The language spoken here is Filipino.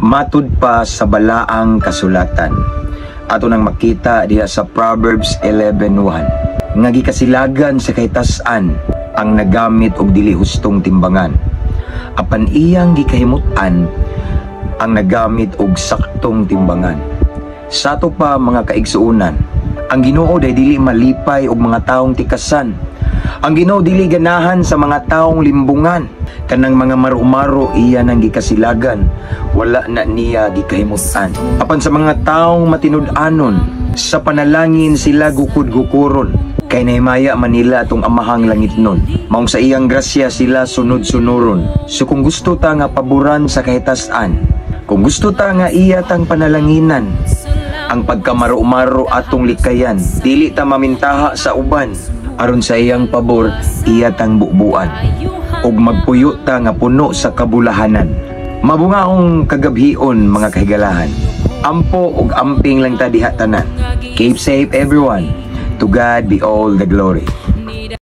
Matud pa sa balaang kasulatan, ato nang makita diha sa Proverbs 11:1, nga gikasilagan sa kahitasan ang nagamit og dili hustong timbangan, apan iyang gikahimutan ang nagamit og saktong timbangan. Sa ato pa mga kaigsuunan, ang Ginoo day dili malipay og mga taong tikasan. Ang Ginoo dili ganahan sa mga taong limbungan. Kanang mga maro-maro iya nang gikasilagan, wala na niya gikahimutan. Apan sa mga taong matinud-anon, sa panalangin sila gukod-gukuron. Kay nahimaya manila atong amahang langit nun. Maong sa iyang grasya sila sunod-sunuron. So kung gusto ta nga paboran sa kahitasan, kung gusto ta nga iya tang panalanginan, ang pagkamaro-maro atong likayan, dili ta mamintaha sa uban, aron sa iyang pabor iya tang bubuan, ug magpuyo ta nga puno sa kabulahanan. Mabungaong kagabhion mga kahigalahan. Ampo ug amping lang ta diha tanan. Keep safe everyone. To God be all the glory.